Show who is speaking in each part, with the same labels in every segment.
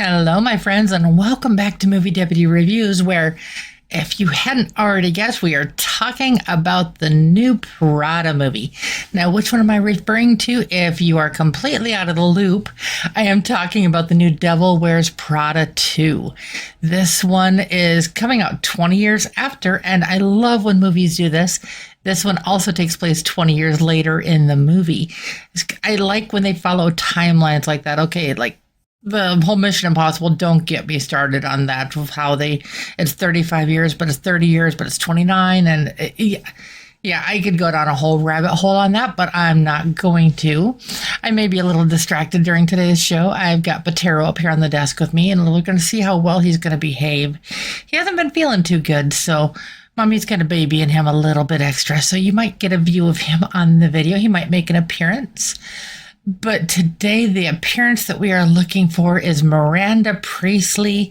Speaker 1: Hello, my friends, and welcome back to Movie Deputy Reviews, where, if you hadn't already guessed, we are talking about the new Prada movie. Now, which one am I referring to? If you are completely out of the loop, I am talking about the new Devil Wears Prada 2. This one is coming out 20 years after, and I love when movies do this. This one also takes place 20 years later in the movie. I like when they follow timelines like that. Okay, like the whole Mission Impossible, don't get me started on that, with how it's 35 years, but it's 30 years, but it's 29. And I could go down a whole rabbit hole on that, but I'm not going to. I may be a little distracted during today's show. I've got Patero up here on the desk with me, and we're going to see how well he's going to behave. He hasn't been feeling too good, so Mommy's got a baby in him a little bit extra, so you might get a view of him on the video. He might make an appearance. But today, the appearance that we are looking for is Miranda Priestley,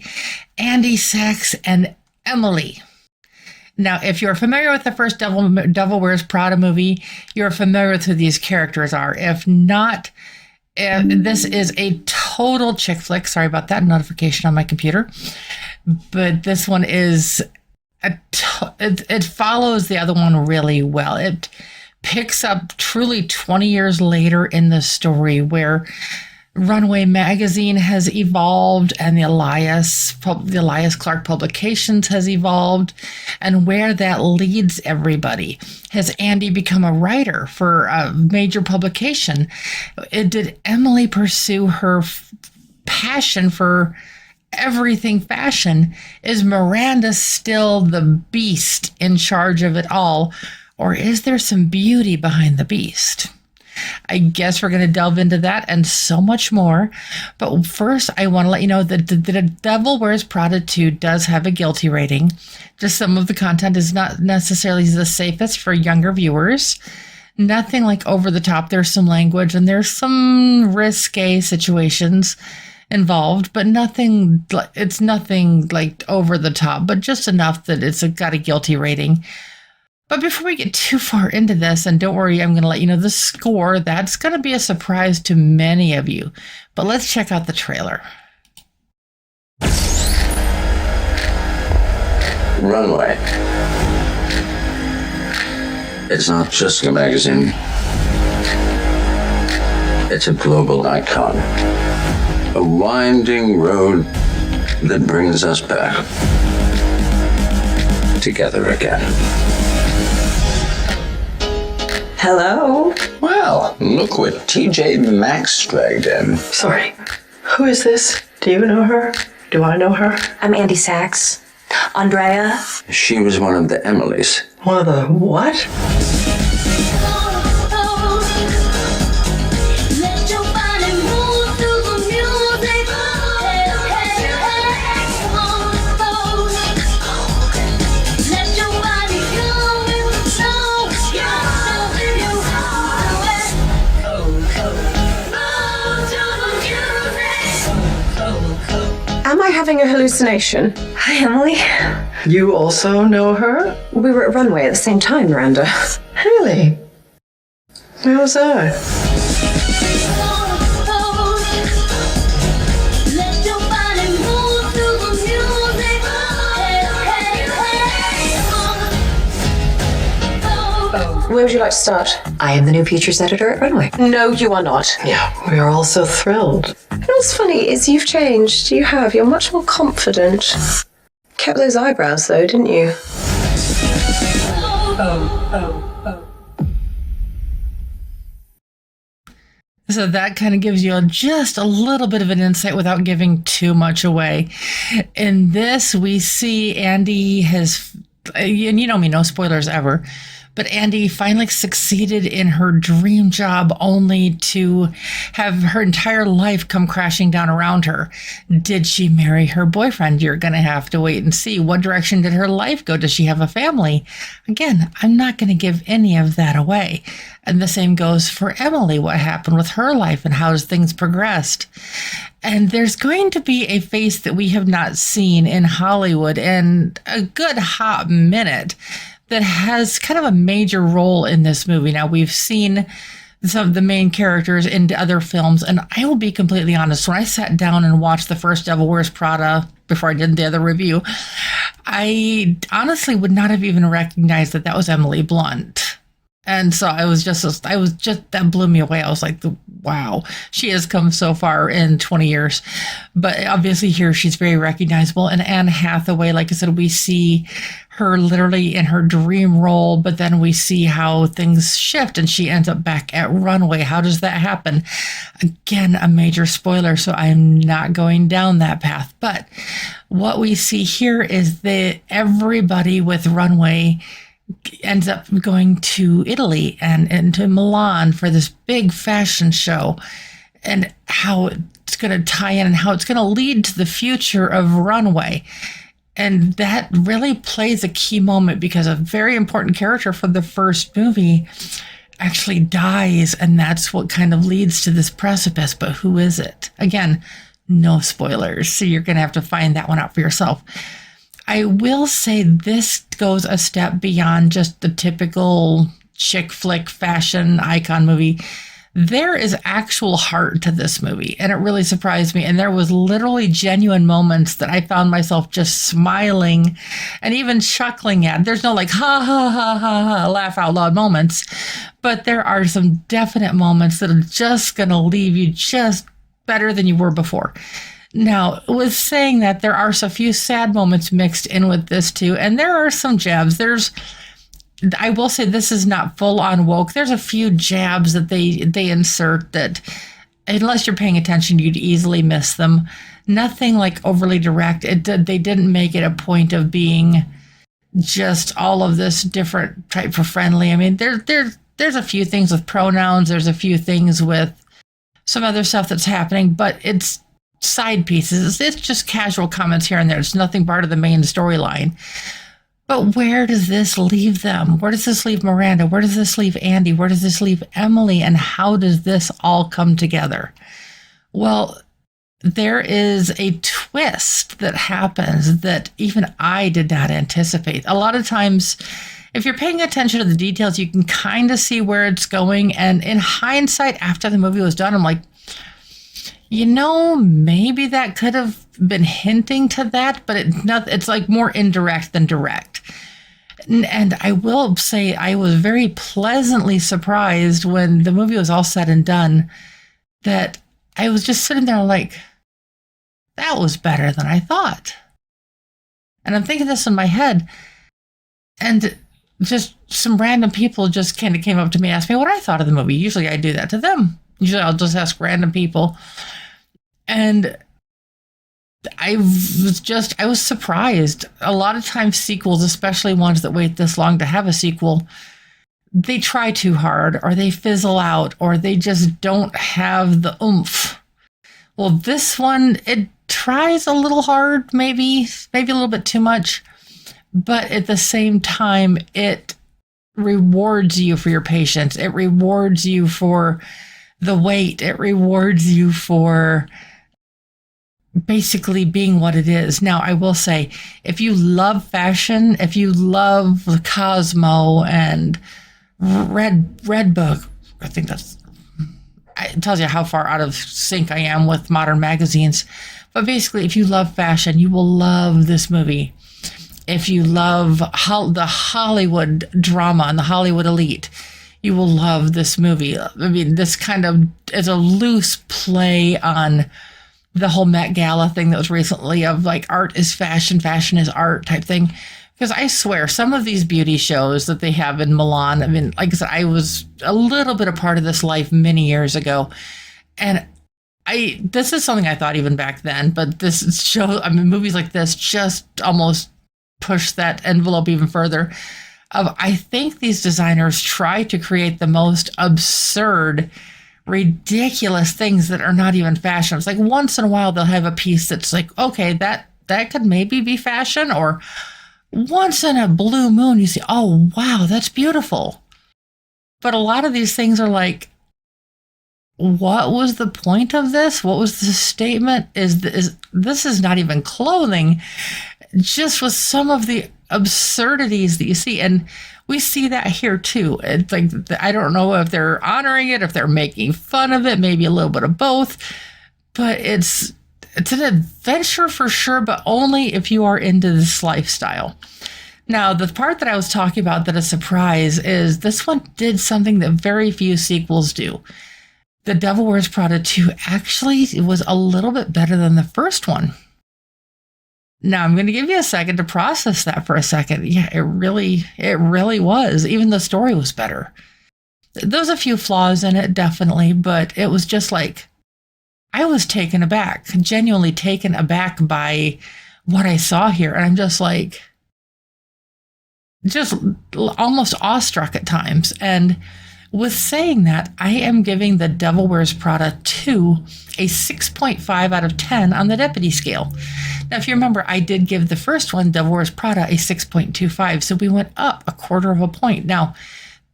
Speaker 1: Andy Sachs, and Emily. Now, if you're familiar with the first Devil Wears Prada movie, you're familiar with who these characters are. If not, this is a total chick flick. Sorry about that notification on my computer. But this one is, it follows the other one really well. It picks up truly 20 years later in the story, where Runway magazine has evolved and the Elias Clarke publications has evolved, and where that leads everybody. Has Andy become a writer for a major publication? Did Emily pursue her passion for everything fashion? Is Miranda still the beast in charge of it all? Or is there some beauty behind the beast? I guess we're going to delve into that and so much more. But first, I want to let you know that the Devil Wears Prada 2 does have a guilty rating. Just some of the content is not necessarily the safest for younger viewers. Nothing like over the top. There's some language and there's some risque situations involved, but it's nothing like over the top, but just enough that it's got a guilty rating. But before we get too far into this, and don't worry, I'm going to let you know the score. That's going to be a surprise to many of you. But let's check out the trailer.
Speaker 2: Runway. It's not just a magazine. It's a global icon. A winding road that brings us back together again.
Speaker 3: Hello?
Speaker 2: Well, look what TJ Maxx dragged in.
Speaker 3: Sorry. Who is this? Do you know her? Do I know her?
Speaker 4: I'm Andy Sachs. Andrea.
Speaker 2: She was one of the Emilys.
Speaker 3: One of the what? Am I having a hallucination?
Speaker 4: Hi, Emily.
Speaker 3: You also know her?
Speaker 4: We were at Runway at the same time, Miranda.
Speaker 3: Really? Where was I?
Speaker 4: Where would you like to start? I am the new features editor at Runway.
Speaker 3: No, you are not. Yeah, we are all so thrilled. You know what's funny is you've changed. You have. You're much more confident. Kept those eyebrows though, didn't you?
Speaker 1: So that kind of gives you just a little bit of an insight without giving too much away. In this, we see Andy has, and you know me, no spoilers ever, but Andy finally succeeded in her dream job only to have her entire life come crashing down around her. Did she marry her boyfriend? You're going to have to wait and see. What direction did her life go? Does she have a family? Again, I'm not going to give any of that away. And the same goes for Emily. What happened with her life and how things progressed? And there's going to be a face that we have not seen in Hollywood in a good hot minute that has kind of a major role in this movie. Now, we've seen some of the main characters into other films. And I will be completely honest, when I sat down and watched the first Devil Wears Prada before I did the other review, I honestly would not have even recognized that was Emily Blunt. And so that blew me away. I was like, wow, she has come so far in 20 years. But obviously here she's very recognizable. And Anne Hathaway, like I said, we see her literally in her dream role, but then we see how things shift and she ends up back at Runway. How does that happen? Again, a major spoiler, so I'm not going down that path. But what we see here is that everybody with Runway ends up going to Italy and to Milan for this big fashion show, and how it's going to tie in and how it's going to lead to the future of Runway. And that really plays a key moment because a very important character for the first movie actually dies, and that's what kind of leads to this precipice. But who is it? Again, no spoilers, so you're going to have to find that one out for yourself. I will say this goes a step beyond just the typical chick flick fashion icon movie. There is actual heart to this movie, and it really surprised me. And there was literally genuine moments that I found myself just smiling and even chuckling at. There's no like, ha, ha, ha, ha, ha, laugh out loud moments, but there are some definite moments that are just going to leave you just better than you were before. Now, with saying that, there are a few sad moments mixed in with this too, and there are some jabs. I will say this is not full on woke. There's a few jabs that they insert that, unless you're paying attention, you'd easily miss them. Nothing like overly direct. They didn't make it a point of being just all of this different type of friendly. I mean, there's a few things with pronouns. There's a few things with some other stuff that's happening, but it's side pieces. It's just casual comments here and there. It's nothing part of the main storyline. But where does this leave them? Where does this leave Miranda? Where does this leave Andy? Where does this leave Emily? And how does this all come together? Well, there is a twist that happens that even I did not anticipate. A lot of times, if you're paying attention to the details, you can kind of see where it's going. And in hindsight, after the movie was done, I'm like, maybe that could have been hinting to that, but it's like more indirect than direct. And I will say I was very pleasantly surprised when the movie was all said and done that I was just sitting there like, that was better than I thought. And I'm thinking this in my head, and just some random people just kind of came up to me, asked me what I thought of the movie. Usually I do that to them. Usually I'll just ask random people. And I was surprised. A lot of times sequels, especially ones that wait this long to have a sequel, they try too hard, or they fizzle out, or they just don't have the oomph. Well, this one, it tries a little hard, maybe a little bit too much, but at the same time, it rewards you for your patience. It rewards you for the wait. It rewards you for basically being what it is. Now, I will say, if you love fashion, if you love the Cosmo and Red Book, I think it tells you how far out of sync I am with modern magazines. But basically, if you love fashion, you will love this movie. If you love the Hollywood drama and the Hollywood elite, you will love this movie. I mean, this kind of is a loose play on the whole Met Gala thing that was recently of like art is fashion, fashion is art type thing. Because I swear, some of these beauty shows that they have in Milan, I mean, like I said, I was a little bit a part of this life many years ago. And this is something I thought even back then, but this show, I mean, movies like this just almost push that envelope even further. I think these designers try to create the most absurd, ridiculous things that are not even fashion. It's like once in a while they'll have a piece that's like, okay, that could maybe be fashion, or once in a blue moon you see, oh wow, that's beautiful. But a lot of these things are like, what was the point of this? What was the statement? This is not even clothing. Just with some of the absurdities that you see. And we see that here too. It's like, I don't know if they're honoring it, if they're making fun of it, maybe a little bit of both, but it's an adventure for sure, but only if you are into this lifestyle. Now, the part that I was talking about that is a surprise is this one did something that very few sequels do. The Devil Wears Prada 2 actually was a little bit better than the first one. Now, I'm going to give you a second to process that for a second. Yeah, it really was. Even the story was better. There's a few flaws in it, definitely, but it was just like, I was taken aback, genuinely taken aback by what I saw here. And I'm just like, just almost awestruck at times. And with saying that, I am giving The Devil Wears Prada 2 a 6.5 out of 10 on the deputy scale. Now, if you remember, I did give the first one, Devil Wears Prada, a 6.25. So we went up a quarter of a point. Now,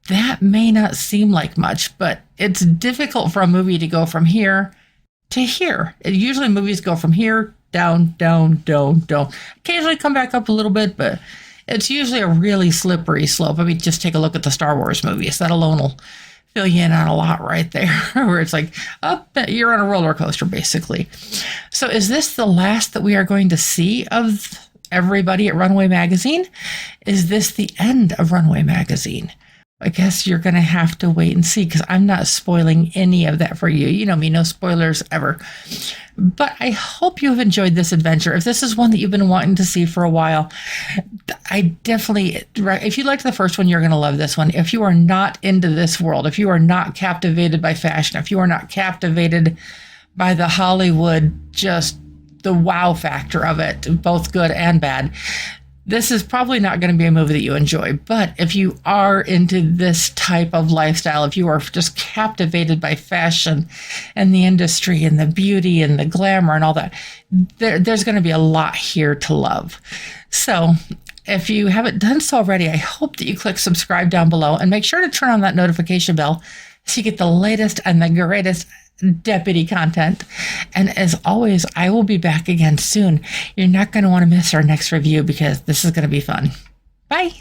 Speaker 1: that may not seem like much, but it's difficult for a movie to go from here to here. Usually movies go from here, down, down, down, down. Occasionally come back up a little bit, but it's usually a really slippery slope. I mean, just take a look at the Star Wars movies. That alone will fill you in on a lot right there, where it's like, you're on a roller coaster, basically. So is this the last that we are going to see of everybody at Runway Magazine? Is this the end of Runway Magazine? I guess you're going to have to wait and see, because I'm not spoiling any of that for you. You know me, no spoilers ever. But I hope you have enjoyed this adventure. If this is one that you've been wanting to see for a while, I definitely, if you liked the first one, you're going to love this one. If you are not into this world, if you are not captivated by fashion, if you are not captivated by the Hollywood, just the wow factor of it, both good and bad, this is probably not going to be a movie that you enjoy. But if you are into this type of lifestyle, if you are just captivated by fashion and the industry and the beauty and the glamour and all that, there's going to be a lot here to love. So if you haven't done so already, I hope that you click subscribe down below and make sure to turn on that notification bell so you get the latest and the greatest deputy content. And as always, I will be back again soon. You're not going to want to miss our next review, because this is going to be fun. Bye.